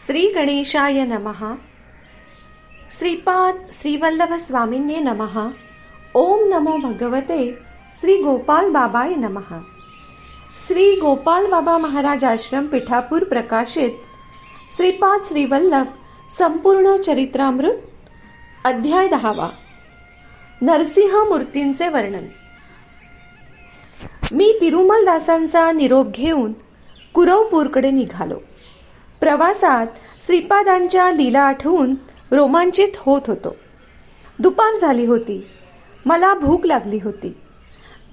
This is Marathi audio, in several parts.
श्री गणेशाय नमः. श्रीपाद श्रीवल्लभ स्वामींनी नमः. ओम नमो भगवते श्री गोपाल बाबाय नमः. श्री गोपाल बाबा महाराज आश्रम पिठापूर प्रकाशित श्रीपाद श्रीवल्लभ संपूर्ण चरित्रामृत अध्याय 10. नरसिंह मूर्तींचे वर्णन. मी तिरुमलदासांचा निरोप घेऊन कुरवपूरकडे निघालो. प्रवासात श्रीपादांच्या लीला आठवून रोमांचित होत होतो. दुपार झाली होती. मला भूक लागली होती.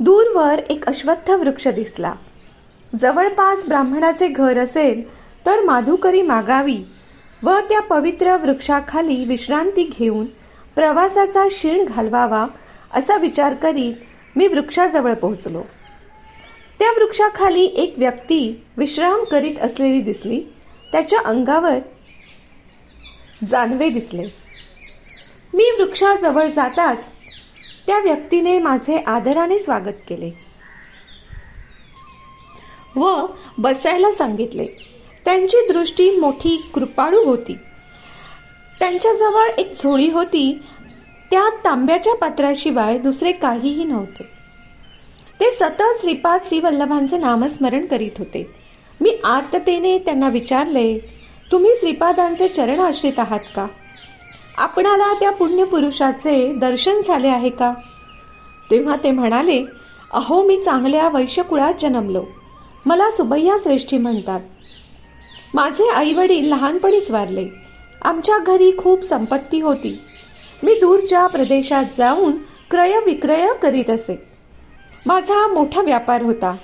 दूरवर एक अश्वत्थ वृक्ष दिसला. जवळपास ब्राह्मणाचे घर असेल तर माधुकरी मागावी व त्या पवित्र वृक्षाखाली विश्रांती घेऊन प्रवासाचा शीण घालवावा असा विचार करीत मी वृक्षाजवळ पोहोचलो. त्या वृक्षाखाली एक व्यक्ती विश्राम करीत असलेली दिसली. त्याच्या अंगावर जानवे दिसले. मी वृक्षाजवळ जाताच त्या व्यक्तीने माझे आदराने स्वागत केले व बसायला सांगितले. त्यांची दृष्टी मोठी कृपाळू होती. त्यांच्याजवळ एक झोळी होती. त्यात तांब्याच्या पात्राशिवाय दुसरे काहीही नव्हते. ते सतत श्रीपाद श्रीवल्लभांचे नामस्मरण करीत होते. मी आर्ततेने त्यांना विचारले, तुम्ही श्रीपादांचे चरण आश्रित आहात का? आपणाला त्या पुण्यपुरुषाचे दर्शन झाले आहे का? तेव्हा ते म्हणाले, अहो, मी चांगल्या वैश्यकुळात जन्मलो. मला सुबैया श्रेष्ठी म्हणतात. माझे आई वडील लहानपणीच वारले. आमच्या घरी खूप संपत्ती होती. मी दूरच्या प्रदेशात जाऊन क्रय विक्रय करीत असे. माझा मोठा व्यापार होता.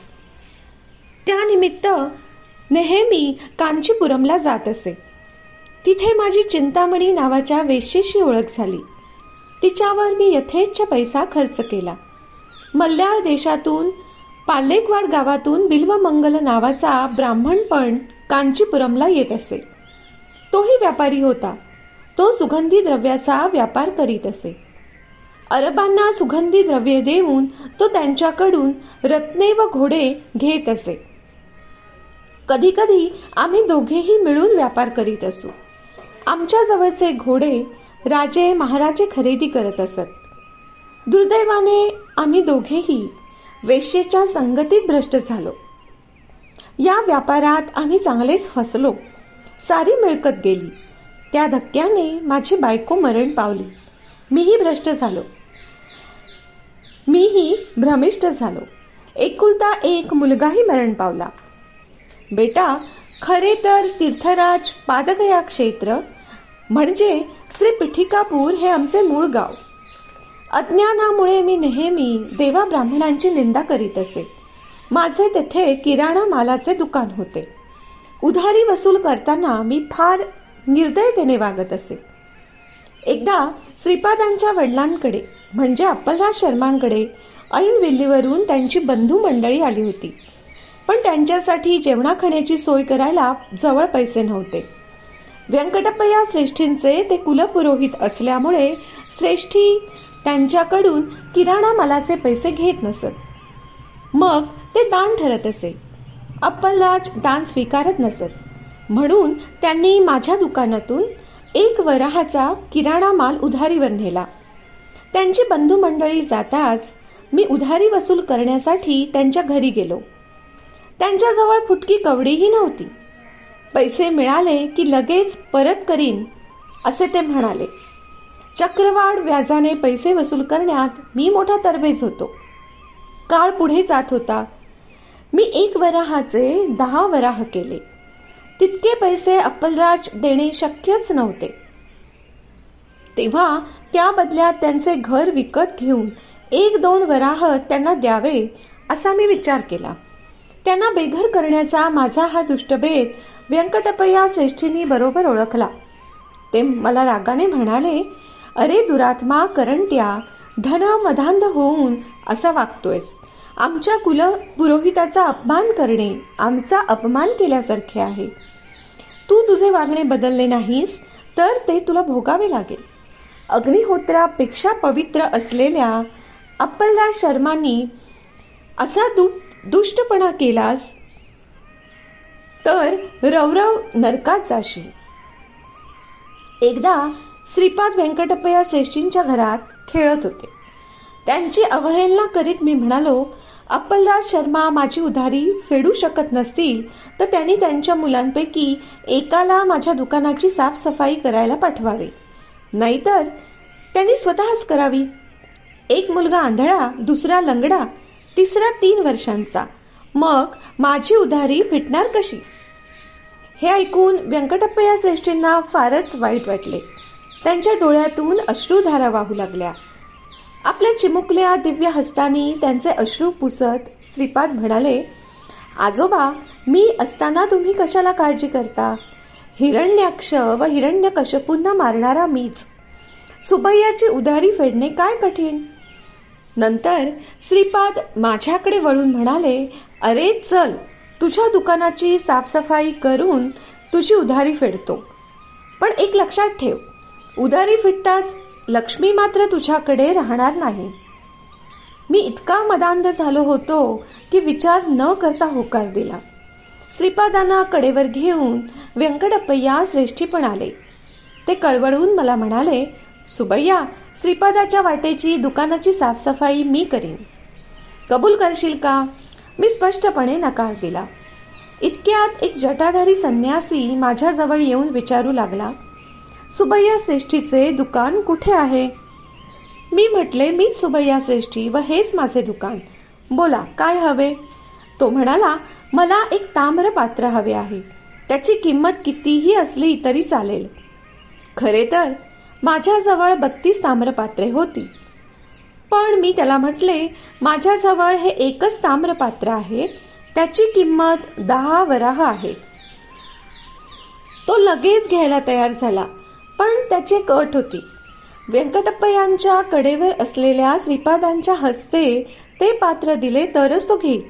त्यानिमित्त नेहमी कांचीपुरमला जात असे. तिथे माझी चिंतामणी नावाच्या वेश्येशी ओळख झाली. तिच्यावर मी यथेच्छ पैसा खर्च केला. मल्याळ देशातून पाल्लेकवाड गावातून बिल्वमंगल नावाचा ब्राह्मण पण कांचीपुरमला येत असे. तोही व्यापारी होता. तो सुगंधी द्रव्याचा व्यापार करीत असे. अरबांना सुगंधी द्रव्ये देऊन तो त्यांच्याकडून रत्ने व घोडे घेत असे. कधी कधी आम्ही दोघेही मिळून व्यापार करीत असू. आमच्या जवळचे घोडे राजे महाराजे खरेदी करत असत. दुर्दैवाने आम्ही दोघेही वेश्येच्या संगतीत भ्रष्ट झालो. या व्यापारात आम्ही चांगलेच फसलो. सारी मिळकत गेली. त्या धक्क्याने माझी बायको मरण पावली. मीही भ्रमिष्ट झालो. एकुलता एक मुलगाही मरण पावला. बेटा, खरे तर तीर्थराज पादगया क्षेत्र म्हणजे श्री पिठिकापूर हे आमचे मूळ गाव. अज्ञानामुळे मी नेहमी देवा ब्राह्मणांची निंदा करीत असे. माझे तेथे किराणा मालाचे दुकान होते. उधारी वसूल करताना मी फार निर्दयतेने वागत असे. एकदा श्रीपादांच्या वडिलांकडे म्हणजे अप्पलराज शर्मांकडे ऐन विल्लीवरून त्यांची बंधू मंडळी आली होती. पण त्यांच्यासाठी जेवणा खाण्याची सोय करायला जवळ पैसे नव्हते. व्यंकटप्पया श्रेष्ठींचे ते कुलपुरोहित असल्यामुळे श्रेष्ठी त्यांच्याकडून किराणा मालाचे पैसे घेत नसत. मग ते दान ठरत असे. अप्पलराज दान स्वीकारत नसत. म्हणून त्यांनी माझ्या दुकानातून 1 वराहाचा किराणा माल उधारीवर नेला. त्यांची बंधू मंडळी जाताच मी उधारी वसूल करण्यासाठी त्यांच्या घरी गेलो. त्यांच्याजवळ फुटकी कवडीही नव्हती. पैसे मिळाले की लगेच परत करीन असे ते म्हणाले. चक्रवाढ व्याजाने पैसे वसूल करण्यात मी मोठा तरबेज होतो. काळ पुढे जात होता. मी 1 वराहाचे 10 वराह केले. तितके पैसे अप्पलराज देणे शक्यच नव्हते. तेव्हा त्या बदल्यात त्यांचे घर विकत घेऊन 1-2 वराह त्यांना द्यावे असा मी विचार केला. त्यांना बेघर करण्याचा माझा हा दुष्टभेद व्यंकटप्पया श्रेष्ठींनी बरोबर ओळखला. ते मला रागाने म्हणाले, अरे दुरात्मा करंट्या, धन मदांध होऊन असा वागतोयस. आमच्या कुलपुरोहिताचा अपमान करणे आमचा अपमान केल्यासारखे आहे. तू तुझे वागणे बदलले नाहीस तर ते तुला भोगावे लागेल. अग्निहोत्रापेक्षा पवित्र असलेल्या अप्पलराज शर्मांनी असा दुष्टपणा केलास तर रवरव नरकात जाशील. एकदा श्रीपाद व्यंकटप्पया श्रेष्ठींच्या घरात खेळत होते. त्यांची अवहेलना करीत मी म्हणालो, अप्पलराज शर्मा माझी उधारी फेडू शकत नसतील तर त्यांनी त्यांच्या मुलांपैकी एकाला माझ्या दुकानाची साफसफाई करायला पाठवावे, नाहीतर त्यांनी स्वतःच करावी. एक मुलगा आंधळा, दुसरा लंगडा, तिसरा 3 वर्षांचा, मग माझी उधारी फिटणार कशी? हे ऐकून व्यंकटप्पया श्रेष्ठींना फारच वाईट वाटले. त्यांच्या डोळ्यातून अश्रुधारा वाहू लागल्या. आपल्या चिमुकल्या दिव्य हस्तांनी त्यांचे अश्रू पुसत श्रीपाद म्हणाले, आजोबा, मी असताना तुम्ही कशाला काळजी करता? हिरण्याक्ष व हिरण्यकश्यपूंना मारणारा मीच. सुबैयाची उधारी फेडणे काय कठीण? नंतर श्रीपाद माझ्याकडे वळून म्हणाले, अरे चल, तुझ्या दुकानाची साफसफाई करून तुझी उधारी फेडतो. पण एक लक्षात ठेव, उधारी फिटताच लक्ष्मी मात्र तुझ्याकडे राहणार नाही. मी इतका मदांध झालो होतो की विचार न करता होकार दिला. श्रीपादांना कडेवर घेऊन व्यंकटप्पया श्रेष्ठी पण आले. ते कळवळून मला म्हणाले, सुबैया, श्रीपादाच्या वाटेची दुकानाची साफसफाई मी करीन. कबूल करशील का? मी स्पष्टपणे नकार दिला. इतक्यात एक जटाधारी संन्यासी माझ्याजवळ येऊन विचारू लागला, सुबैया श्रेष्ठीचे दुकान कुठे आहे? मी म्हटले, मीच सुबैया श्रेष्ठी व हेच माझे दुकान. बोला, काय हवे? तो म्हणाला, मला एक ताम्र पात्र हवे आहे. त्याची किंमत कितीही असली तरी चालेल. खरे तर माझ्याजवळ 32 ताम्रपात्रे होती, पण मी त्याला म्हटले, माझ्याजवळ हे एकच ताम्रपात्र आहे, त्याची किंमत 10 वराह आहे. तो लगेच घ्यायला तयार झाला, पण त्याची एक अट होती. व्यंकटप्पयांच्या कडेवर असलेल्या श्रीपादांच्या हस्ते ते पात्र दिले तरच तो घेईल.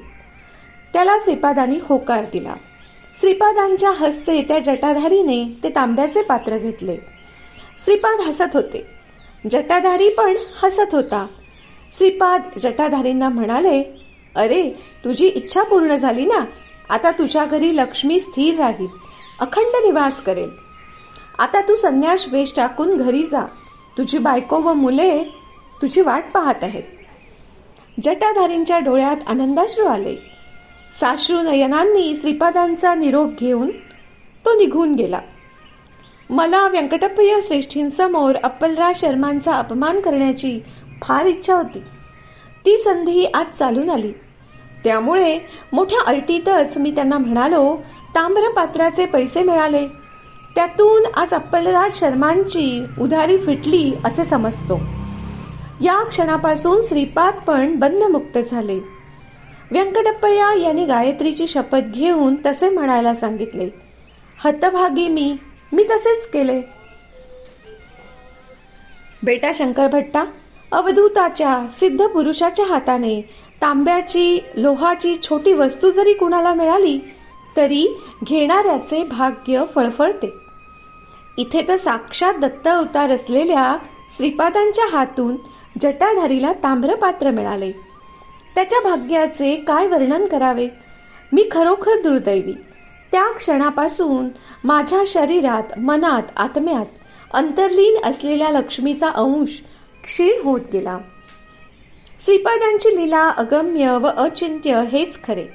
त्याला श्रीपादांनी होकार दिला. श्रीपादांच्या हस्ते त्या जटाधारीने ते तांब्याचे पात्र घेतले. श्रीपाद हसत होते, जटाधारी पण हसत होता. श्रीपाद जटाधारींना म्हणाले, अरे, तुझी इच्छा पूर्ण झाली ना? आता तुझ्या घरी लक्ष्मी स्थिर राहील, अखंड निवास करेल. आता तू संन्यास वेश टाकून घरी जा. तुझी बायको व मुले तुझी वाट पाहत आहेत. जटाधारींच्या डोळ्यात आनंदाश्रू आले. साश्रू नयनांनी श्रीपादांचा निरोप घेऊन तो निघून गेला. मला व्यंकटप्पया श्रेष्ठींसमोर अप्पलराज शर्मांचा अपमान करण्याची फार इच्छा होती. ती संधी आज चालून आली. त्यामुळे मोठ्या अल्टीतच मी त्यांना म्हणालो, ताम्रपात्राचे पैसे मिळाले, त्यातून आज अप्पलराज शर्मांची उधारी फिटली असे समजतो. या क्षणापासून श्रीपाद पण बंधमुक्त झाले. व्यंकटप्पया यांनी गायत्रीची शपथ घेऊन तसे म्हणायला सांगितले. हतभागी मी तसेच केले. बेटा शंकरभट्टा, अवधूताच्या सिद्ध पुरुषाच्या हाताने तांब्याची, लोहाची छोटी वस्तू जरी कुणाला मिळाली तरी घेणाऱ्याचे भाग्य फळफळते. इथे तर साक्षात दत्त अवतार असलेल्या श्रीपादांच्या हातून जटाधारीला ताम्रपात्र मिळाले. त्याच्या भाग्याचे काय वर्णन करावे? मी खरोखर दुर्दैवी. त्या क्षणापासून माझ्या शरीरात, मनात, आत्म्यात अंतर्लीन असलेल्या लक्ष्मीचा अंश क्षीण होत गेला. श्रीपादांची लीला अगम्य व अचिंत्य हेच खरे.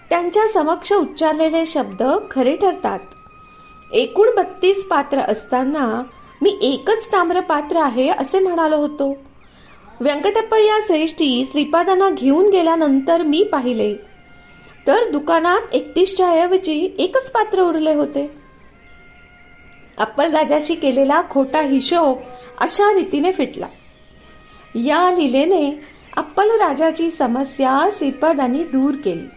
त्यांच्या समक्ष उच्चारलेले शब्द खरे ठरतात. एकूण 32 पात्र असताना मी एकच ताम्रपात्र आहे असे म्हणालो होतो. व्यंकटप्पया श्रेष्ठी श्रीपादांना घेऊन गेल्यानंतर मी पाहिले तर दुकानात 31च्या ऐवजी एकच पात्र उरले होते. अप्पलराजाशी केलेला खोटा हिशोब अशा रीतीने फिटला. या लीलेने अप्पलराजाची समस्या श्रीपादांनी दूर केली.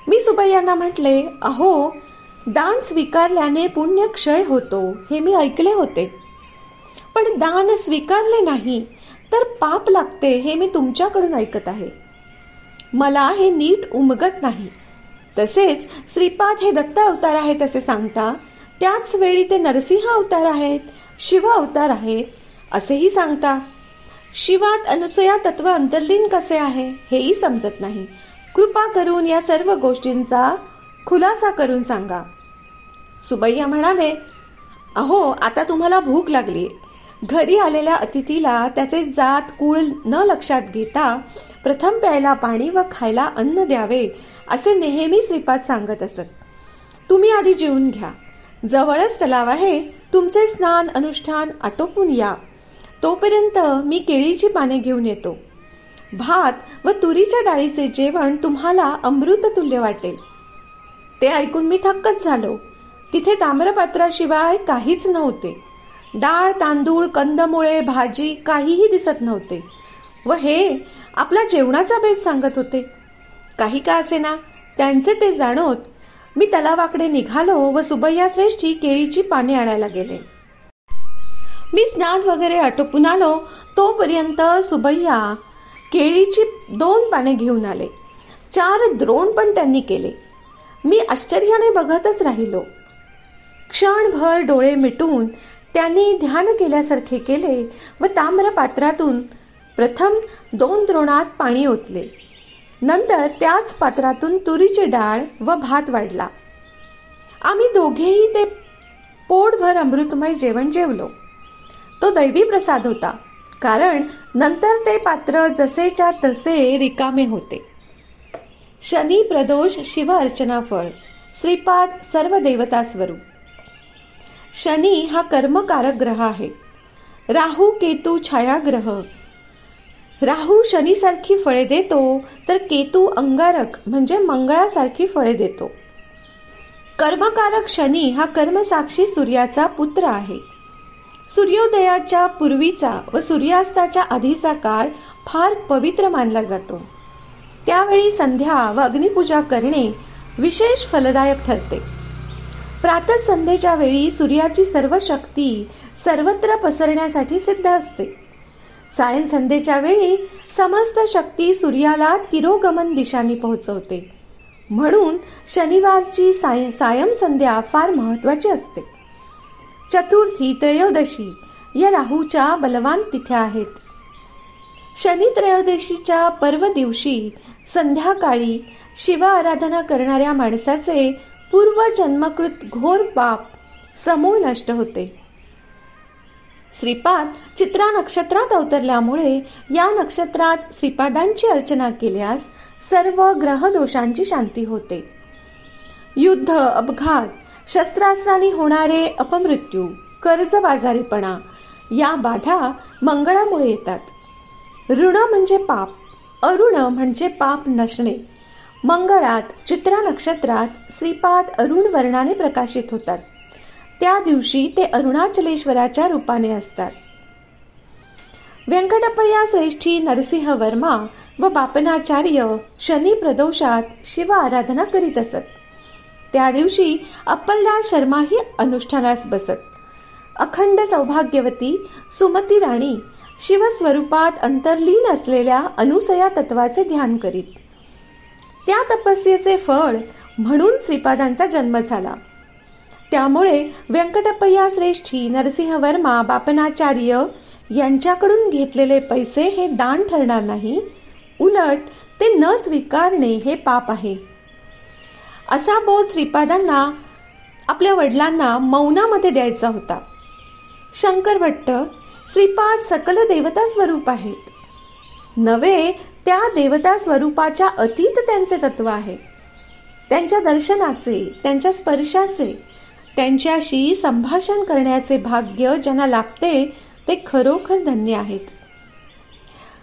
मी सुबैयांना म्हटले, अहो, दान स्वीकारल्याने पुण्य क्षय होतो हे मी ऐकले होते, पण दान स्वीकारले नाही तर पाप लागते हे मी तुमच्याकडून ऐकत आहे. मला हे नीट उमगत नाही. तसेच श्रीपाद हे दत्त अवतार आहेत असे सांगता, त्याच वेळी ते नरसिंह अवतार आहेत, शिव अवतार आहेत असेही सांगता. शिवात अनुसया तत्व अंतर्लीन कसे आहे हेही समजत नाही. कृपा करून या सर्व गोष्टींचा खुलासा करून सांगा. सुबैया म्हणाले, अहो, आता तुम्हाला भूक लागली. घरी आलेल्या अतिथीला त्याचे जात कुळ न लक्षात घेता प्रथम प्यायला पाणी व खायला अन्न द्यावे असे नेहमी श्रीपाद सांगत असत. तुम्ही आधी जेवून घ्या. जवळच तलाव आहे. तुमचे स्नान अनुष्ठान आटोपून या. तोपर्यंत मी केळीची पाने घेऊन येतो. भात व तुरीच्या डाळीचे जेवण तुम्हाला अमृततुल्य वाटेल. ते ऐकून मी थक्कच झालो. तिथे ताम्रपात्राशिवाय काहीच नव्हते. डाळ, तांदूळ, कंदमुळे, भाजी काहीही दिसत नव्हते व हे आपला जेवणाचा बेत सांगत होते. काही का असेना, त्यांचे ते जाणवत मी तलावाकडे निघालो व सुबैया श्रेष्ठी केळीची पाने आणायला गेले. मी स्नान वगैरे आटोपून आलो तोपर्यंत सुबैया केळीची 2 पाने घेऊन आले. 4 द्रोण पण त्यांनी केले. मी आश्चर्याने बघतच राहिलो. क्षणभर डोळे मिटून त्यांनी ध्यान केल्यासारखे केले व ताम्रपात्रातून प्रथम 2 द्रोणात पाणी ओतले. नंतर त्याच पात्रातून तुरीची डाळ व भात वाढला. आम्ही दोघेही ते पोटभर अमृतमय जेवण जेवलो. तो दैवी प्रसाद होता, कारण नंतर ते पात्र जसेच्या तसे रिकामे होते. शनी प्रदोष शिव अर्चना फळ. श्रीपाद सर्व देवता स्वरूप. शनी हा कर्मकारक ग्रह आहे. राहू केतू छायाग्रह. राहू शनीसारखी फळे देतो तर केतू अंगारक म्हणजे मंगळासारखी फळे देतो. कर्मकारक शनी हा कर्मसाक्षी सूर्याचा पुत्र आहे. सूर्योदयाच्या पूर्वीचा व सूर्यास्ताच्या आधीचा काळ फार पवित्र मानला जातो. त्यावेळी संध्या व अग्निपूजा करणे विशेष फलदायक ठरते. प्रातःसंध्येच्या वेळी सूर्याची सर्व शक्ती सर्वत्र पसरण्यासाठी सिद्ध असते. सायं संध्येच्या वेळी समस्त शक्ती सूर्याला तिरोगमन दिशांनी पोहोचवते. म्हणून शनिवारची सायं संध्या फार महत्वाची असते. चतुर्थी, त्रयोदशी या राहूच्या बलवान तिथ्या आहेत. शनी त्रयोदशीच्या पर्व दिवशी संध्याकाळी शिव आराधना करणाऱ्या माणसाचे पूर्वजन्मकृत घोर पाप समूळ नष्ट होते. श्रीपाद चित्रा नक्षत्रात अवतरल्यामुळे या नक्षत्रात श्रीपादांची अर्चना केल्यास सर्व ग्रह दोषांची शांती होते. युद्ध, अपघात, शस्त्रास्त्रांनी होणारे अपमृत्यू, कर्जबाजारीपणा या बाधा मंगळामुळे येतात. ऋण म्हणजे पाप, अरुण म्हणजे पाप नसणे. मंगळात चित्रा नक्षत्रात श्रीपाद अरुण वर्णाने प्रकाशित होतात. त्या दिवशी ते अरुणाचलेश्वराच्या रूपाने असतात. व्यंकटप्पय्या श्रेष्ठी नरसिंह वर्मा व बापनाचार्य शनी प्रदोषात शिव आराधना करीत असत. त्या दिवशी अप्पलराज शर्माही अनुष्ठानास बसत. अखंड सौभाग्यवती सुमती राणी शिवस्वरूपात अंतर्लीन असलेल्या अनुसया तत्वाचे ध्यान करीत. त्या तपस्येचे फळ म्हणून श्रीपादांचा जन्म झाला. त्यामुळे व्यंकटप्पय्या श्रेष्ठी नरसिंह वर्मा बापनाचार्य यांच्याकडून घेतलेले पैसे हे दान ठरणार नाही, उलट ते न स्वीकारणे हे पाप आहे. असा बोध श्रीपादांना आपल्या वडिलांना मौनामध्ये द्यायचा होता. शंकर भट्ट श्रीपाद सकल देवता स्वरूप आहेत. नवे त्या देवता स्वरूपाच्या अतीत त्यांचे तत्व आहे. त्यांच्या दर्शनाचे, त्यांच्या स्पर्शाचे, त्यांच्याशी संभाषण करण्याचे भाग्य ज्यांना लाभते ते खरोखर धन्य आहेत.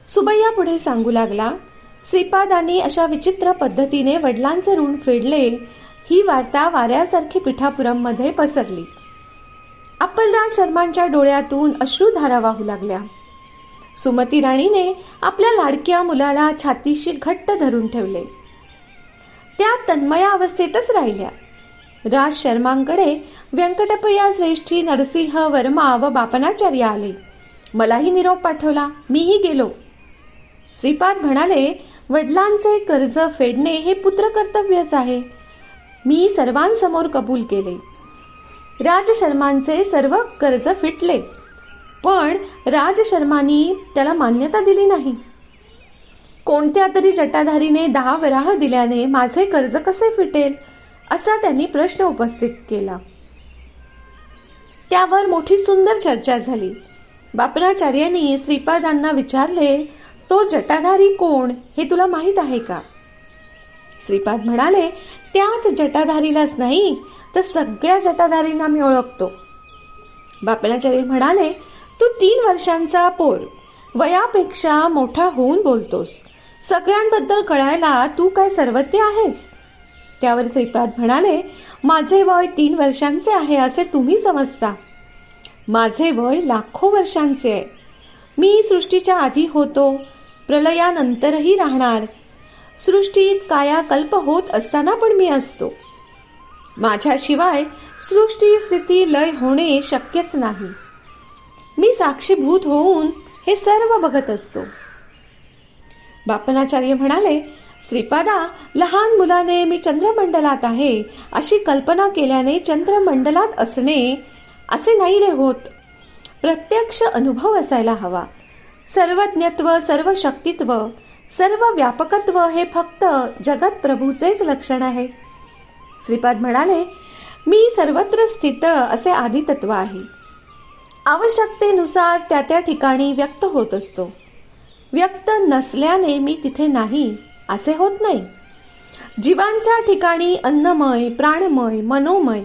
सुबैया पुढे सांगू लागला, श्रीपादांनी अशा विचित्र पद्धतीने वडिलांचे ऋण फेडले. ही वार्ता वाऱ्यासारखी पिठापुरममध्ये पसरली. अप्पलराज शर्मांच्या डोळ्यातून अश्रुधारा वाहू लागल्या. सुमती राणीने आपल्या लाडक्या मुलाला छातीशी घट्ट धरून ठेवले. त्या तन्मया अवस्थेतच राहिल्या. राज शर्मांकडे व्यंकटप्पय्या श्रेष्ठी नरसिंह वर्मा व बापनाचार्य आले. मलाही निरोप पाठवला. मीही गेलो. श्रीपाद म्हणाले, वडिलांचे कर्ज फेडणे हे पुत्र कर्तव्यच आहे. मी सर्वांसमोर कबूल केले. राजशर्मांचे सर्व कर्ज फिटले, पण राजशर्मांनी त्याला मान्यता दिली नाही. कोणत्या तरी जटाधारीने 10 वराह दिल्याने माझे कर्ज कसे फिटेल असा त्यांनी प्रश्न उपस्थित केला. त्यावर मोठी सुंदर चर्चा झाली. बापनाचार्यांनी श्रीपादांना विचारले, तो जटाधारी कोण हे तुला माहीत आहे का? श्रीपाद म्हणाले, त्याच जटाधारीलाच नाही तर सगळ्या जटाधारींना मी ओळखतो. बापनाचार्य म्हणाले, तू 3 वर्षांचा पोर, वयापेक्षा मोठा होऊन बोलतोस. सगळ्यांबद्दल कळायला तू काय सर्वज्ञ आहेस? त्यावर श्रीपाद म्हणाले, माझे वय 3 वर्षांचे आहे असे तुम्ही समजता. माझे वय लाखो वर्षांचे आहे. मी सृष्टीच्या आधी होतो, प्रलयानंतरही राहणार. सृष्टीत कायाकल्प होत असताना पण मी असतो. माझ्याशिवाय सृष्टी स्थिती लय होणे शक्यच नाही. मी साक्षीभूत होऊन हे सर्व बघत असतो. बापनाचार्य म्हणाले, श्रीपादा, लहान मुलाने मी चंद्रमंडलात आहे अशी कल्पना केल्याने चंद्रमंडलात असणे असे नाही रे होत. प्रत्यक्ष अनुभव असायला हवा. सर्वज्ञत्व, सर्व शक्तित्व, सर्व व्यापकत्व हे फक्त जगत प्रभूचेच लक्षण आहे. श्रीपाद म्हणाले, मी सर्वत्र स्थित असे आदितत्व आहे. आवश्यकतेनुसार त्या त्या ठिकाणी व्यक्त होत असतो. व्यक्त नसल्याने मी तिथे नाही असे होत नाही. जीवांच्या ठिकाणी अन्नमय, प्राणमय, मनोमय,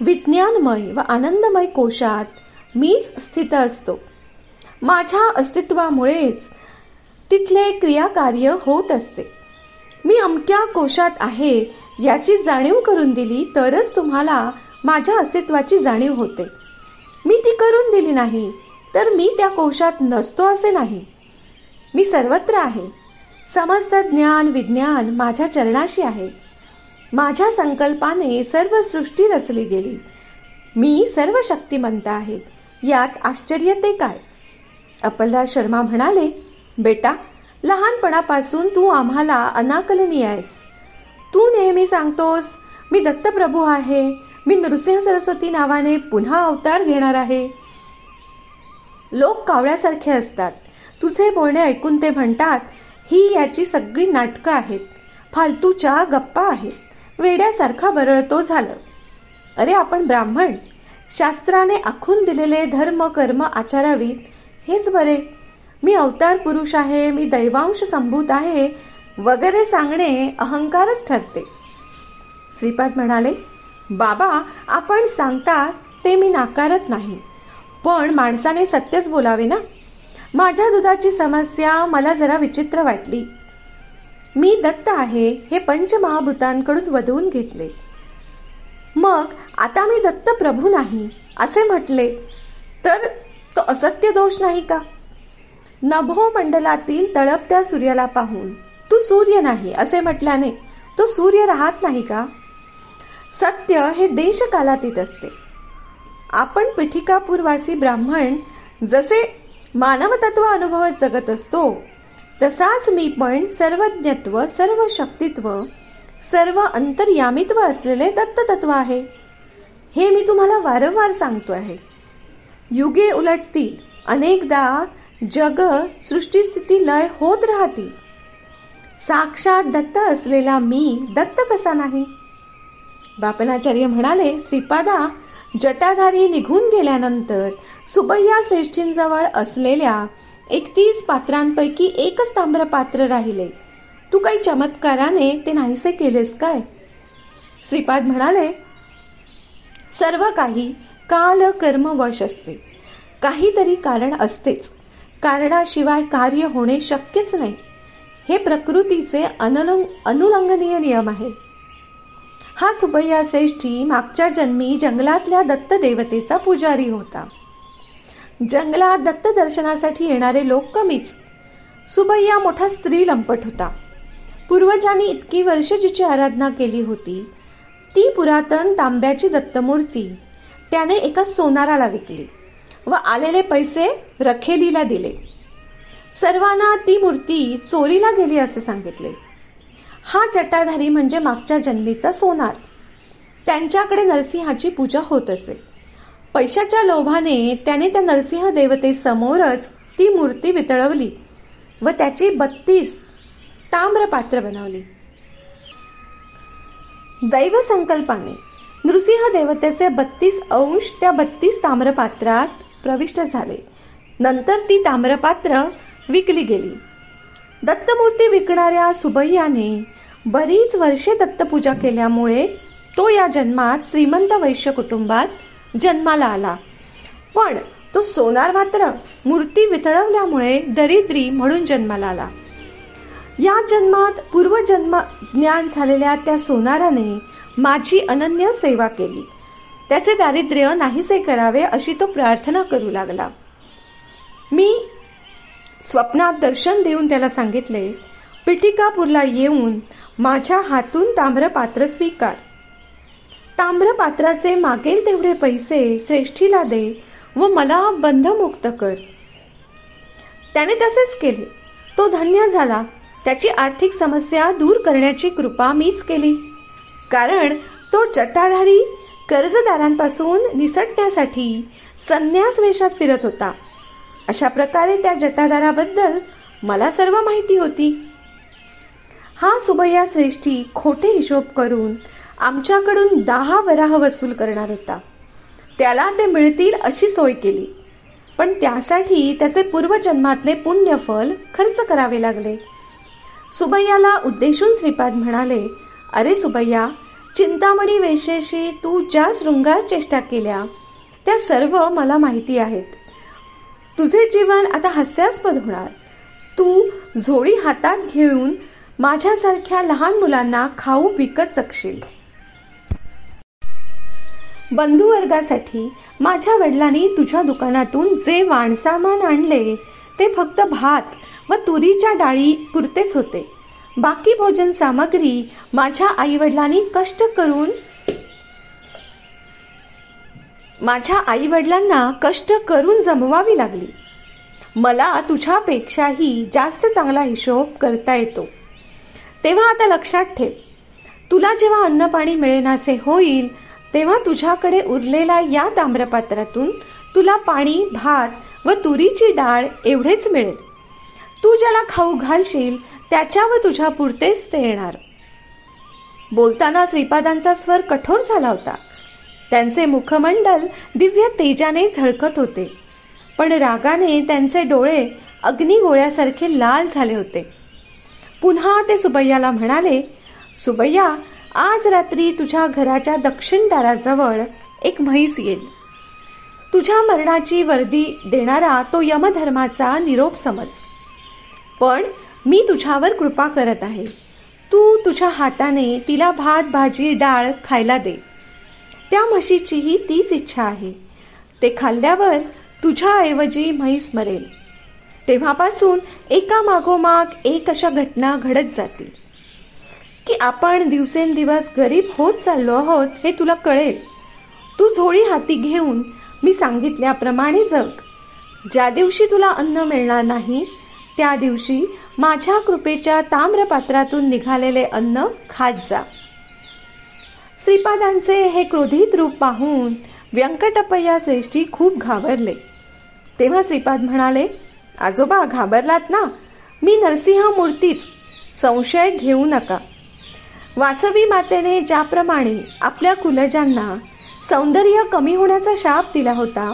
विज्ञानमय व आनंदमय कोशात मीच स्थित असतो. माझ्या अस्तित्वामुळेच तिथले क्रियाकार्य होत असते. मी अमक्या कोशात आहे याची जाणीव करून दिली तरच तुम्हाला माझ्या अस्तित्वाची जाणीव होते. मी ती करून दिली नाही तर मी त्या कोशात नसतो असे नाही. मी सर्वत्र आहे. समस्त ज्ञान विज्ञान माझ्या चरणाशी आहे. माझ्या संकल्पाने सर्व सृष्टी रचली गेली. मी सर्व शक्तिमंत आहे. यात आश्चर्य ते काय? अप्पलदास शर्मा म्हणाले, बेटा, लहानपणापासून तू आम्हाला अनाकलनीय आहेस. तू नेहमी सांगतोस, मी दत्तप्रभू आहे, मी नृसिंह सरस्वती नावाने पुन्हा अवतार घेणार आहे. लोक कावळ्यासारखे असतात. तुझे बोलणे ऐकून ते म्हणतात, ही याची सगळी नाटकं आहेत, फालतूच्या गप्पा आहेत, वेड्यासारखा बरळतो झालं. अरे आपण ब्राह्मण, शास्त्राने आखून दिलेले धर्म कर्म आचारावीत हेच बरे. मी अवतार पुरुष आहे, मी दैवांश संभूत आहे वगैरे सांगणे अहंकारच ठरते. श्रीपाद म्हणाले, बाबा, आपण सांगता ते मी नाकारत नाही, पण माणसाने सत्यच बोलावे ना. माझ्या दुधाची समस्या मला जरा विचित्र वाटली. मी दत्त आहे हे पंचमहाभूतांकडून वधवून घेतले. मग आता मी दत्त प्रभू नाही असे म्हटले तर तो असत्य दोष नाही का? नभो मंडलातील तळपत्या सूर्याला पाहून तू सूर्य नाही असे म्हटल्याने तो सूर्य राहत नाही का? सत्य हे देशकालातीत असते. आपण पिठिकापूरवासी ब्राह्मण जसे मानवतत्व अनुभवत जगत असतो तसाच मी पण सर्वज्ञत्व, सर्व शक्तित्व, सर्व अंतर्यामित्व असलेले दत्ततत्व आहे. हे मी तुम्हाला वारंवार सांगतो आहे. युगे उलटतील, अनेकदा जग सृष्टीस्थिती लय होत राहतील. साक्षात दत्त असलेला मी दत्त कसा नाही? बापनाचार्य म्हणाले, श्रीपादा, जटाधारी निघून गेल्यानंतर सुबैया श्रेष्ठींजवळ असलेल्या 31 पात्रांपैकी एकच ताम्रपात्र राहिले. तू काही चमत्काराने ते नाहीसे केलेस काय? श्रीपाद म्हणाले, सर्व काही काल कर्म वश असते. काहीतरी कारण असतेच. कारणाशिवाय कार्य होणे शक्यच नाही. हे प्रकृतीचे अनुलंघनीय नियम आहे. हा सुबैया श्रेष्ठी मागच्या जन्मी जंगलातल्या दत्त देवतेचा पुजारी होता. जंगलात दत्त दर्शनासाठी येणारे लोक कमीच. सुबैया मोठा स्त्री लंपट होता. पूर्वजांनी इतकी वर्ष जिची आराधना केली होती ती पुरातन तांब्याची दत्तमूर्ती त्याने एका सोनाराला विकली व आलेले पैसे रखेलीला दिले. सर्वांना ती मूर्ती चोरीला गेली असे सांगितले. हा जटाधारी म्हणजे मागच्या जन्मीचा सोनार. त्यांच्याकडे नरसिंहाची पूजा होत असे. पैशाच्या लोभाने त्याने त्या नरसिंह देवतेसमोरच ती मूर्ती वितळवली व त्याची 32 ताम्रपात्र बनवली. दैव संकल्पाने नृसिंह देवतेचे 32 अंश त्या 32 ताम्रपात्रात प्रविष्ट झाले. नंतर ती ताम्रपात्र विकली गेली. दत्तमूर्ती विकणाऱ्या सुबैयाने बरीच वर्षे दत्तपूजा केल्यामुळे तो या जन्मात श्रीमंत वैश्य कुटुंबात जन्माला आला. पण तो सोनार मात्र मूर्ती वितळवल्यामुळे दरिद्री म्हणून जन्माला आला. या जन्मात पूर्वजन्म ज्ञान झालेल्या त्या सोनाराने माझी अनन्य सेवा केली. त्याचे दारिद्र्य नाहीसे करावे अशी तो प्रार्थना करू लागला. मी स्वप्नात दर्शन देऊन त्याला सांगितले, पिटिकापूरला येऊन माझ्या हातून ताम्रपात्र स्वीकार. ताम्रपात्राचे मागेल तेवढे पैसे श्रेष्ठीला दे व मला बंधमुक्त कर. त्याने तसेच केले. तो धन्य झाला. त्याची आर्थिक समस्या दूर करण्याची कृपा मीच केली. कारण तो जटाधारी कर्जदारांपासून निसटण्यासाठी संन्यास वेशात फिरत होता. अशा प्रकारे त्या जटाधाराबद्दल मला सर्व माहिती होती. हा सुबैया श्रेष्ठी खोटे हिशोब करून आमच्याकडून 10 वराह वसूल करणार होता. त्याला ते मिळतील अशी सोय केली. पण त्यासाठी त्याचे पूर्वजन्मातले पुण्यफल खर्च करावे लागले. सुबैयाला उद्देशून श्रीपाद म्हणाले, अरे सुबैया, चिंतामणी वेशेशी तू ज्या शृंगार चेष्टा केल्या त्या सर्व मला माहिती आहेत. तुझे जीवन आता हास्यास्पद होणार. तू झोळी हातात घेऊन माझ्यासारख्या लहान मुलांना खाऊ विकत जगशील. बंधुवर्गासाठी माझ्या वडिलांनी तुझ्या दुकानातून जे वाणसामान आणले ते फक्त भात व तुरीच्या डाळी पुरतेच होते. बाकी भोजन सामग्री माझ्या आईवडिलांनी कष्ट करून जमवावी लागली. मला तुझ्यापेक्षाही जास्त चांगला हिशोब करता येतो. तेव्हा आता लक्षात ठेव, तुला जेव्हा अन्नपाणी मिळेनासे होईल तेव्हा तुझ्याकडे उरलेल्या या ताम्रपात्रातून तुला पाणी, भात व तुरीची डाळ एवढेच मिळेल. तू ज्याला खाऊ घालशील त्याच्यावर तुझ्या पुरतेच ते येणार. बोलताना श्रीपादांचा स्वर कठोर झाला होता. त्यांचे मुखमंडल दिव्य तेजाने झळकत होते. पण रागाने त्यांचे डोळे अग्निगोळ्यासारखे लाल झाले होते. पुन्हा ते सुबैयाला म्हणाले, सुबैया, आज रात्री तुझ्या घराच्या दक्षिण दाराजवळ एक म्हैस येईल. तुझ्या मरणाची वर्दी देणारा तो यमधर्माचा निरोप समज. पण मी तुझ्यावर कृपा करत आहे. तू तुझ्या हाताने तिला भात, भाजी, डाळ खायला दे. त्या म्हशीचीही तीच इच्छा आहे. ते खाल्ल्यावर तुझ्याऐवजी म्हैस मरेल. तेव्हापासून एका मागोमाग एक अशा घटना घडत जातील की आपण दिवसेंदिवस गरीब होत चाललो आहोत हे तुला कळेल. तू झोळी हाती घेऊन मी सांगितल्याप्रमाणे जग. ज्या दिवशी तुला अन्न मिळणार नाही त्या दिवशी माझ्या कृपेच्या ताम्रपात्रातून निघालेले अन्न खात जा. श्रीपादांचे हे क्रोधित रूप पाहून व्यंकटप्पय्या श्रेष्ठी खूप घाबरले. तेव्हा श्रीपाद म्हणाले, आजोबा, घाबरलात ना? मी नरसिंह मूर्तीच, संशय घेऊ नका. वासवी मातेने ज्याप्रमाणे आपल्या कुलजांना सौंदर्य कमी होण्याचा शाप दिला होता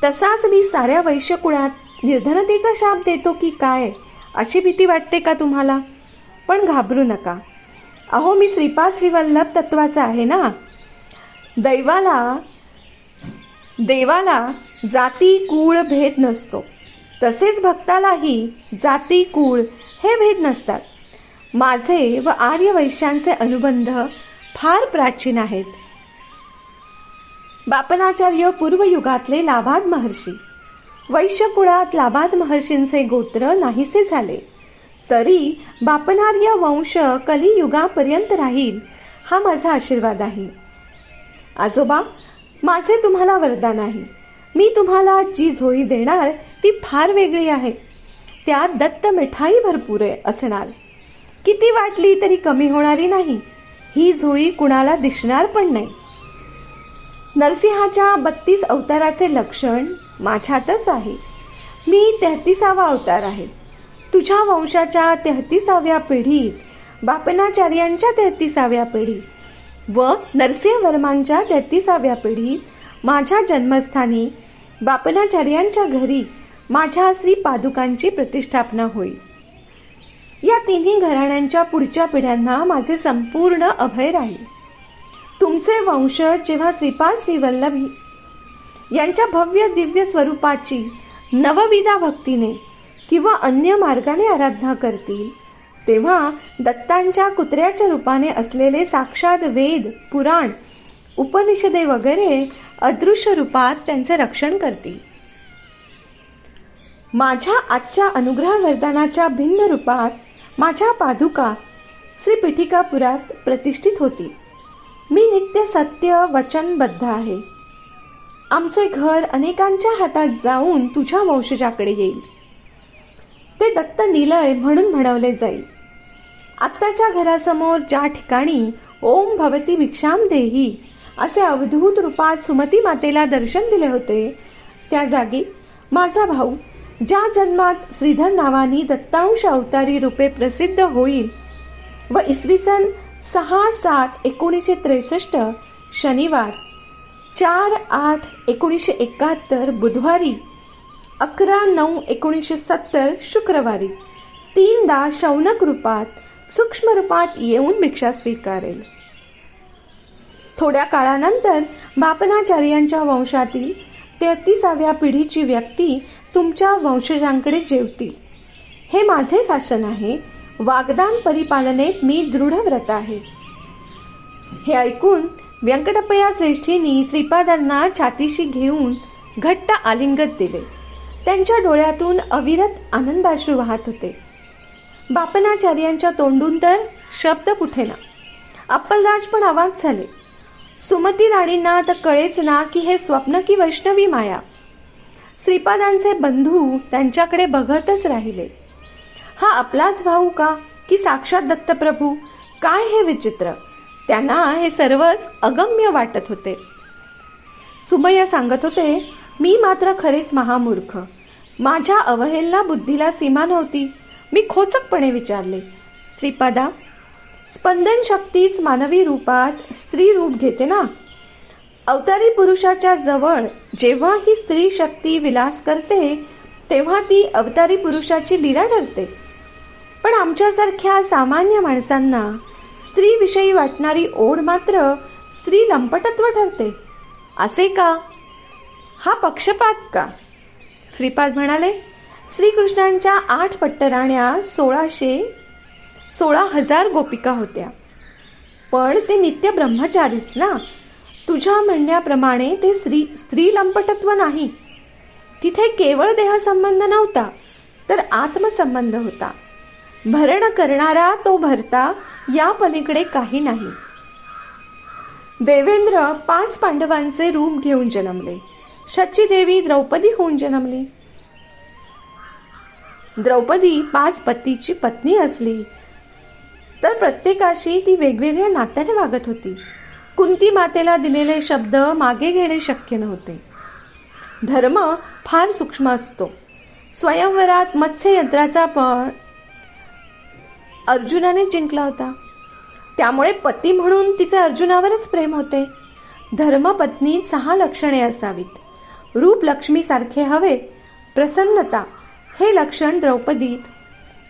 तसाच मी साऱ्या वैश्यकुळात निर्धनतेचा शाप देतो की काय अशी भीती वाटते का तुम्हाला? पण घाबरू नका. अहो, मी श्रीपाद श्रीवल्लभ तत्वाचा आहे ना. देवाला जाती कुळ भेद नसतो, तसेच भक्तालाही जाती कुळ हे भेद नसतात. माझे व आर्य वैश्यांचे अनुबंध फार प्राचीन आहेत. बापनाचार्य पूर्वयुगातले लाबाद महर्षी. वैश्यकुळात लाबाद महर्षींचे गोत्र नाहीसे झाले तरी बापनार्य वंश कलियुगापर्यंत राहील हा माझा आशीर्वाद आहे. आजोबा, माझे तुम्हाला वरदान आहे. मी तुम्हाला जी झोळी देणार ती फार वेगळी आहे. त्यात दत्त मिठाई भरपूर असणार. किती वाटली तरी कमी होणारी नाही. ही झोळी कुणाला दिसणार पण नाही. नरसिंहाच्या 32 अवताराचे लक्षण माझ्यातच आहे. मी 33वा अवतार आहे. तुझ्या वंशाच्या 33व्या पिढीत, बापनाचार्यांच्या 33व्या पिढीत व नरसिंहवर्मांच्या 33व्या पिढीत माझ्या जन्मस्थानी बापनाचार्यांच्या घरी माझ्या श्री पादुकांची प्रतिष्ठापना होईल. या तिन्ही घराण्यांच्या पुढच्या पिढ्यांना माझे संपूर्ण अभय राहील. तुमचे वंश जेव्हा श्रीपाद श्रीवल्लभी यांच्या भव्य दिव्य स्वरूपाची नवविधा भक्तीने किंवा अन्य मार्गाने आराधना करतील, तेव्हा दत्तांच्या कुत्र्याच्या रूपाने असलेले साक्षात वेद, पुराण, उपनिषदे वगैरे अदृश्य रूपात त्यांचे रक्षण करतील. माझ्या आजच्या अनुग्रह वरदानाच्या भिन्न रूपात माझ्या पादुका श्री पीठिकापुरात प्रतिष्ठित होतील. मी नित्य सत्य वचनबद्ध आहे. आमचे घर अनेकांच्या हातात जाऊन तुझ्या वंशजाकडे येईल. ते दत्त निलय म्हणून म्हणवले जाईल. आत्ताच्या घरासमोर ज्या ठिकाणी ओम भवती भिक्षाम देही असे अवधूत रूपात सुमती मातेला दर्शन दिले होते, त्या जागी माझा भाऊ ज्या जन्मात श्रीधर नावानी दत्तांश अवतारी रूपे प्रसिद्ध होईल व इसवी सन 6/7/1963 शनिवार, 4/8/1971 बुधवारी, 11/9/1970 शुक्रवारी 3दा शौनक रूपात सूक्ष्म रूपात येऊन भिक्षा स्वीकारेल. थोड्या काळानंतर बापनाचार्यांच्या वंशातील 33व्या पिढीची व्यक्ती तुमच्या वंशजांकडे जेवतील. हे माझे शासन आहे. वाग्दान परिपालनेत मी दृढव्रत आहे. हे ऐकून व्यंकटप्पया श्रेष्ठींनी श्रीपादांना छातीशी घेऊन घट्ट आलिंगन दिले. त्यांच्या डोळ्यातून अविरत आनंदाश्रू वाहत होते. बापनाचार्यांच्या तोंडून तर शब्द कुठेना. अप्पलराज पण अवाक झाले. सुमती राणींना तर कळेच ना की हे स्वप्न की वैष्णवी माया. श्रीपादांचे बंधू त्यांच्याकडे बघतच राहिले. हा आपलाच भाऊ का की साक्षात दत्तप्रभू? काय हे विचित्र. त्यांना हे सर्वच अगम्य वाटत होते. सुमय्या सांगत होते, मी मात्र खरेच महामूर्ख. माझ्या अवहेलना बुद्धीला सीमा नव्हती. मी खोचकपणे विचारले, श्रीपादा, स्पंदन शक्तीच मानवी रूपात स्त्री रूप घेते ना? अवतारी पुरुषाच्या जवळ जेव्हा ही स्त्री शक्ती विलास करते, तेव्हा ती अवतारी पुरुषाची लीला ठरते. पण आमच्यासारख्या सामान्य माणसांना स्त्रीविषयी वाटणारी ओढ मात्र स्त्री लंपटत्व ठरते. असे का? हा पक्षपात का? श्रीपाद म्हणाले, श्रीकृष्णांच्या 8 पट्टराण्या 16,000 गोपिका होत्या. पण ते नित्य ब्रह्मचारीच ना. तुझ्या म्हणण्याप्रमाणे ते स्त्री लंपटत्व नाही. तिथे केवळ देहसंबंध नव्हता, तर आत्मसंबंध होता. भरण करणारा तो भरता, या पलीकडे काही नाही. देवेंद्र 5 पांडवांचे रूप घेऊन जन्मले. शची देवी द्रौपदी होऊन जन्मली. द्रौपदी 5 पतीची पत्नी असली तर प्रत्येकाशी ती वेगवेगळ्या नात्याने वागत होती. कुंती मातेला दिलेले शब्द मागे घेणे शक्य नव्हते. धर्म फार सूक्ष्म असतो. स्वयंवरात मत्स्ययंत्राचा पण अर्जुनाने जिंकला होता. त्यामुळे पती म्हणून तिचे अर्जुनावरच प्रेम होते. धर्मपत्नीत 6 लक्षणे असावीत. रूप लक्ष्मीसारखे हवे. प्रसन्नता हे लक्षण द्रौपदीत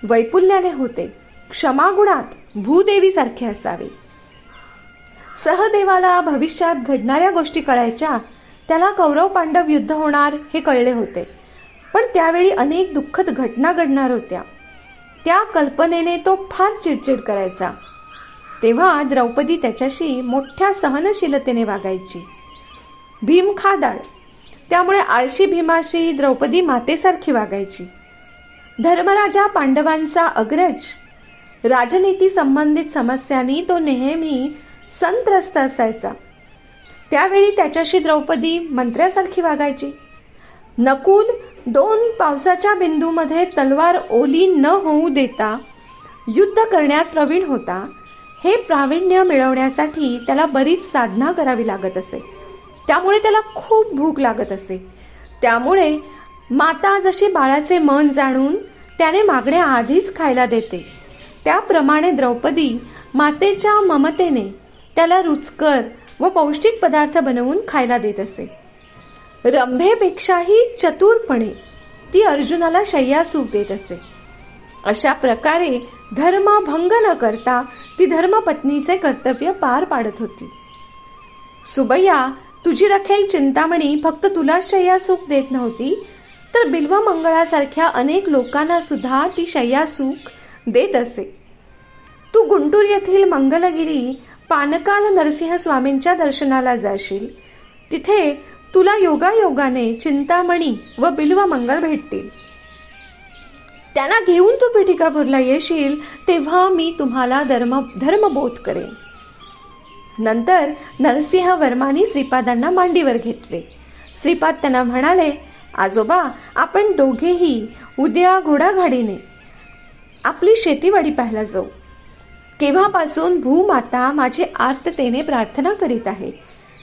वैपुल्याने होते. क्षमागुणात भूदेवीसारखे असावे. सहदेवाला भविष्यात घडणाऱ्या गोष्टी कळायच्या. त्याला कौरव पांडव युद्ध होणार हे कळले होते. पण त्यावेळी अनेक दुःखद घटना घडणार होत्या. त्या कल्पनेने तो फार चिडचिड करायचा. तेव्हा द्रौपदी त्याच्याशी मोठ्या सहनशीलतेने वागायची. भीम खादाड, त्यामुळे आळशी भीमाशी द्रौपदी मातेसारखी वागायची. धर्मराजा पांडवांचा अग्रज. राजनीती संबंधित समस्यांनी तो नेहमी संत्रस्त असायचा. त्यावेळी त्याच्याशी द्रौपदी मंत्र्यासारखी वागायची. नकुल 2 पावसाच्या बिंदूमध्ये तलवार ओली न होऊ देता युद्ध करण्यात प्रवीण होता. हे प्रावीण्य मिळवण्यासाठी त्याला बरीच साधना करावी लागत असे. त्यामुळे त्याला खूप भूक लागत असे. त्यामुळे माता जशी बाळाचे मन जाणून त्याने मागण्या आधीच खायला देते, त्याप्रमाणे द्रौपदी मातेच्या ममतेने त्याला रुचकर व पौष्टिक पदार्थ बनवून खायला देत असे. रंभेपेक्षाही चतुरपणे ती अर्जुनाला शय्यासूख देत असे. अशा प्रकारे धर्मभंग न करता ती धर्मपत्नीचे कर्तव्य पार पाडत होती. सुबैया, तुझी रखेल चिंतामणी फक्त तुला शय्यासूख देत नव्हती, तर बिल्वमंगळासारख्या अनेक लोकांना सुद्धा ती शय्यासूख देत असे. तू गुंटूर येथील मंगलगिरी पानकाल नरसिंह स्वामींच्या दर्शनाला जाशील. तिथे तुला योगायोगाने चिंतामणी व बिल्वमंगल भेटतील. त्यांना घेऊन तू पिठिकापूरला येशील तेव्हा मी तुम्हाला धर्मबोध करेन. नंतर नरसिंह वर्मानी श्रीपादांना मांडीवर घेतले. श्रीपाद त्यांना म्हणाले, आजोबा, आपण दोघेही उद्या घोडागाडीने आपली शेतीवाडी पाहायला जाऊ. केव्हापासून भूमाता माझी आर्ततेने प्रार्थना करीत आहे.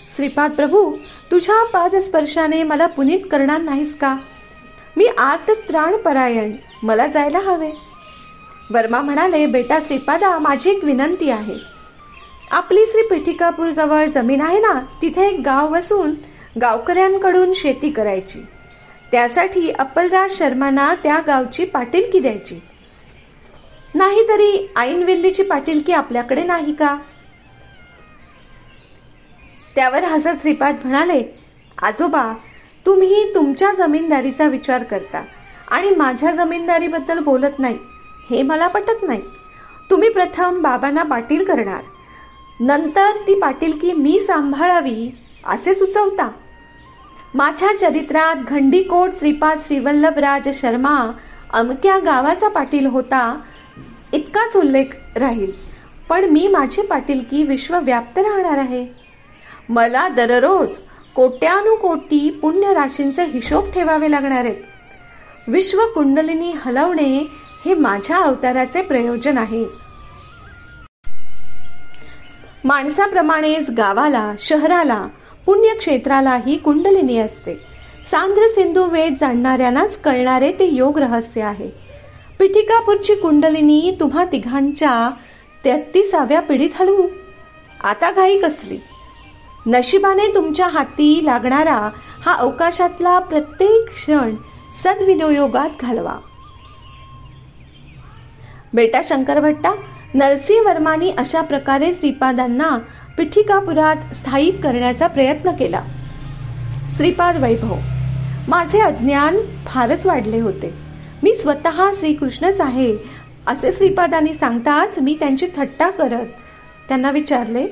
श्रीपाद प्रभू, तुझ्या पादस्पर्शाने मला पुनीत करणार नाहीस का? मी आर्त त्राणपरायण, मला जायला हवे. वर्मा म्हणाले, बेटा श्रीपादा, माझी एक विनंती आहे. आपली श्री पिठिकापूर जवळ जमीन आहे ना, तिथे एक गाव वसून गावकऱ्यांकडून शेती करायची. त्यासाठी अप्पलराज शर्मांना त्या गावची पाटीलकी द्यायची. नाहीतरी ऐनवेल्लीची पाटीलकी आपल्याकडे नाही का? त्यावर हसत श्रीपाद म्हणाले, आजोबा, तुम्ही तुमच्या जमीनदारीचा विचार करता आणि माझ्या जमीनदारीबद्दल बोलत नाही, हे मला पटत नाही. तुम्ही प्रथम बाबांना पाटील करणार, नंतर ती पाटीलकी मी सांभाळावी असे सुचवता. माझ्या चरित्रात घंडीकोट श्रीपाद श्रीवल्लभराज शर्मा अमक्या गावाचा पाटील होता इतकाच उल्लेख राहील, पण मी माझी पाटीलकी विश्वव्याप्त राहणार आहे. मला दररोज कोट्यानुकोटी पुण्य राशींचे हिशोब ठेवावे लागणार आहेत. विश्व कुंडलिनी हलवणे हे माझ्या अवताराचे प्रयोजन आहे. माणसाप्रमाणेच गावाला, शहराला, पुण्यक्षेत्रालाही कुंडलिनी असते. सांद्र सिंधू वेद जाणणाऱ्यांनाच कळणारे ते योग रहस्य आहे. पिठिकापूरची कुंडलिनी तुम्हा तिघांच्या 33व्या पिढीत हलवू. आता घाई कसली? नशिबाने तुमच्या हाती लागणारा हा अवकाशातला प्रत्येक क्षण सद्विनियोगात घालवा. बेटा शंकरभट्टा, नरसिंह वर्मानी अशा प्रकारे श्रीपादांना पिठिकापुरात स्थायिक करण्याचा प्रयत्न केला. श्रीपाद वैभव, माझे अज्ञान फारच वाढले होते. मी स्वतः श्रीकृष्णच आहे असे श्रीपादांनी सांगताच मी त्यांची थट्टा करत त्यांना विचारले,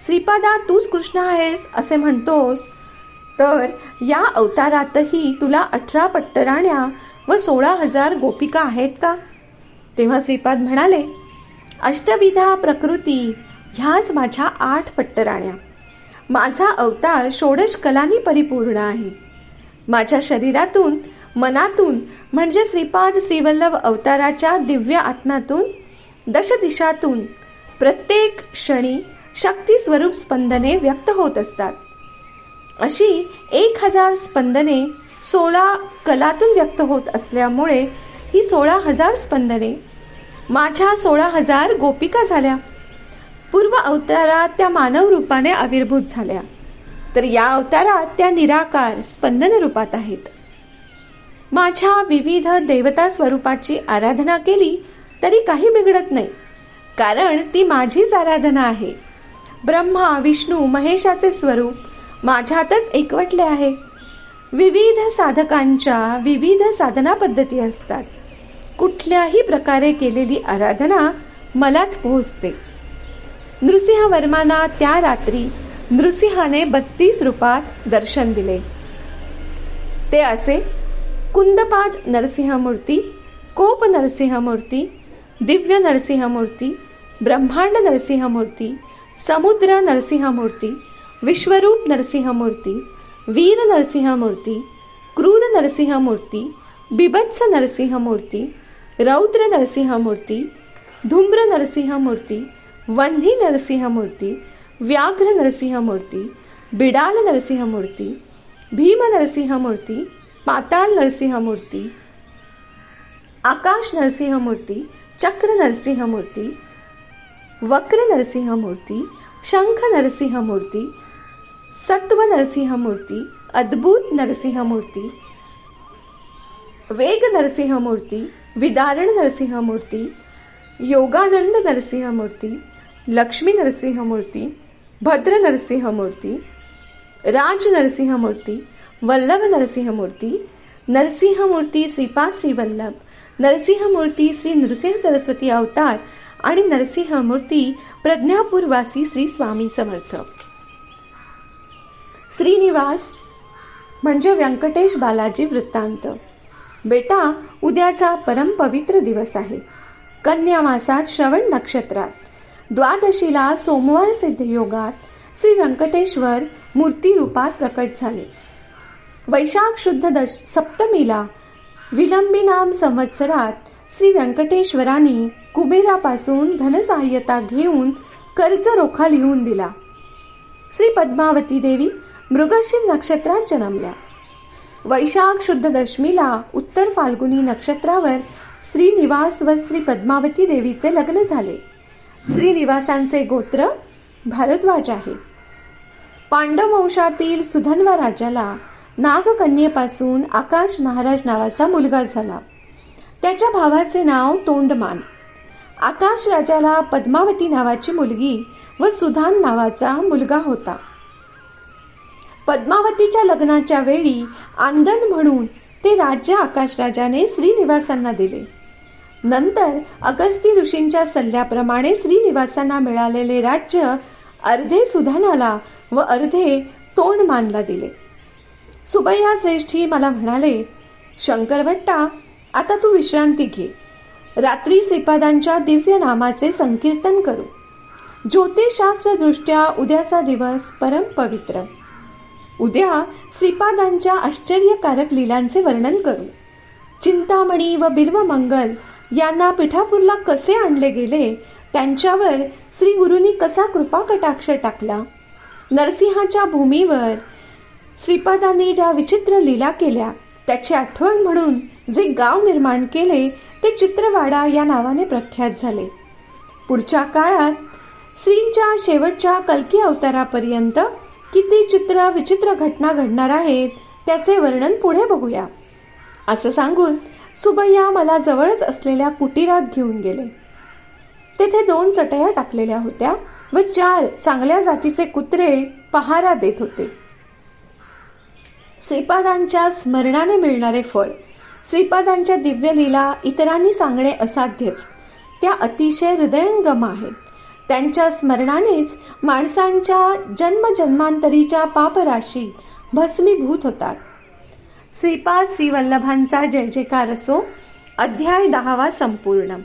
श्रीपादा, तूच कृष्ण आहेस असे म्हणतोस, तर या अवतारातही तुला 18 पट्टराण्या व 16,000 गोपिका आहेत का? तेव्हा श्रीपाद म्हणाले, अष्टविधा प्रकृती ह्याच माझ्या 8 पट्टराण्या. माझा अवतार 16 कलांनी परिपूर्ण आहे. माझ्या शरीरातून, मनातून म्हणजे श्रीपाद श्रीवल्लभ अवताराच्या दिव्य आत्म्यातून, दशदिशातून प्रत्येक क्षणी शक्ती स्वरूप स्पंदने व्यक्त होत असतात. अशी 1000 स्पंदने 16 कलातून व्यक्त होत असल्यामुळे ही 16,000 स्पंदने माझ्या 16,000 गोपिका झाल्या. पूर्व अवतारात त्या मानव रूपाने आविर्भूत झाल्या, तर या अवतारात त्या निराकार स्पंदन रूपात आहेत. माझ्या विविध देवता स्वरूपाची आराधना केली तरी काही बिघडत नाही, कारण ती माझीच आराधना आहे. ब्रह्मा, विष्णू, महेशाचे स्वरूप माझ्यातच एकवटले आहे. विविध साधकांच्या विविध साधना पद्धती असतात. कुठल्याही प्रकारे केलेली आराधना मलाच पोहोचते. नृसिंहवर्मांना त्या रात्री नृसिंहाने 32 रूपात दर्शन दिले. ते असे: कुंदपाद नरसिंहमूर्ती, कोप नरसिंहमूर्ती, दिव्य नरसिंहमूर्ती, ब्रह्मांड नरसिंहमूर्ती, समुद्र नरसिंहमूर्ती, विश्वरूप नरसिंहमूर्ती, वीर नरसिंहमूर्ती, क्रूर नरसिंहमूर्ती, बिभत्स नरसिंहमूर्ती, रौद्र नरसिंहमूर्ती, धूम्र नरसिंहमूर्ती, वन्ही नरसिंहमूर्ती, व्याघ्र नरसिंहमूर्ती, बिडाल नरसिंहमूर्ती, भीम नरसिंहमूर्ती, पाताल नरसिंहमूर्ती, आकाश नरसिंहमूर्ती, चक्र नरसिंहमूर्ती, वक्र नरसिंहमूर्ती, शंख नरसिंहमूर्ती, सत्व नरसिंहमूर्ती, अद्भुत नरसिंहमूर्ती, वेग नरसिंहमूर्ती, विदारण नरसिंहमूर्ती, योगानंद नरसिंहमूर्ती, लक्ष्मी नरसिंहमूर्ती, भद्र नरसिंहमूर्ती, राज नरसिंहमूर्ती, वल्लभ नरसिंहमूर्ती, नरसिंहमूर्ती श्रीपाद श्री वल्लभ, नरसिंहमूर्ती श्री नृसिंह सरस्वती अवतार आणि नरसिंहमूर्ती प्रज्ञापूरवासी श्री स्वामी समर्थ. श्रीनिवास म्हणजे व्यंकटेश बालाजी वृत्तांत. बेटा, उद्याचा परम पवित्र दिवस आहे. कन्या मासात श्रवण नक्षत्रात द्वादशीला सोमवार सिद्ध योगात श्री व्यंकटेश्वर मूर्ती रूपात प्रकट झाले. वैशाख शुद्ध सप्तमीला विलंबी नाम संवत्सरात श्री व्यंकटेश्वरांनी कुबेरापासून धनसहाय्यता घेऊन कर्ज रोखा लिहून दिला. श्री पद्मावती देवी मृगशीर नक्षत्रात जन्मल्या. वैशाख शुद्ध दशमीला उत्तर फाल्गुनी नक्षत्रावर श्रीनिवास व श्री पद्मावती देवीचे लग्न झाले. श्रीनिवासांचे गोत्र भारद्वाज आहे. पांडव वंशातील सुधन्वा राजाला नागकन्येपासून आकाश महाराज नावाचा मुलगा झाला. त्याच्या भावाचे नाव तोंडमान. आकाश राजाला पद्मावती नावाची मुलगी व सुधान नावाचा मुलगा होता. पद्मावतीच्या लग्नाच्या वेळी आंदण म्हणून ते राज्य आकाश राजाने श्रीनिवासांना दिले. नंतर अगस्ती ऋषींच्या सल्ल्याप्रमाणे श्रीनिवासांना मिळालेले राज्य अर्धे सुधानाला व अर्धे तोंडमानला दिले. सुबैया श्रेष्ठी मला म्हणाले, शंकरभट्टा, आता तू विश्रांती घे. रात्री श्रीपादांच्या दिव्य नामाचे संकीर्तन करू. ज्योतिषशास्त्र दृष्ट्या उद्याचा दिवस परम पवित्र. उद्या श्रीपादांच्या आश्चर्यकारक लीलांचे वर्णन करू. चिंतामणी व बिल्वमंगल यांना पिठापूरला कसे आणले गेले, त्यांच्यावर श्री गुरूंनी कसा कृपा कटाक्ष टाकला, नरसिंहाच्या भूमीवर श्रीपादांनी ज्या विचित्र लीला केल्या त्याची आठवण म्हणून जे गाव निर्माण केले ते चित्रवाडा या नावाने प्रख्यात झाले. पुढच्या काळात श्रींच्या शेवटच्या कल्की अवतारापर्यंत किती चित्र विचित्र घटना घडणार आहेत त्याचे वर्णन पुढे बघूया, असं सांगून सुबैया मला जवळच असलेल्या कुटीरात घेऊन गेले. तेथे 2 चटया टाकलेल्या होत्या व 4 चांगल्या जातीचे कुत्रे पहारा देत होते. श्रीपादांच्या स्मरणाने मिळणारे फळ, श्रीपादांच्या दिव्य लीला इतरांनी सांगणे असाध्यच. त्या अतिशय हृदयंगम आहेत. त्यांच्या स्मरणानेच माणसांच्या जन्मजन्मांतरीच्या पापराशी भस्मीभूत होतात. श्रीपाद श्रीवल्लभांचा जय जयकार असो. अध्याय 10 संपूर्ण.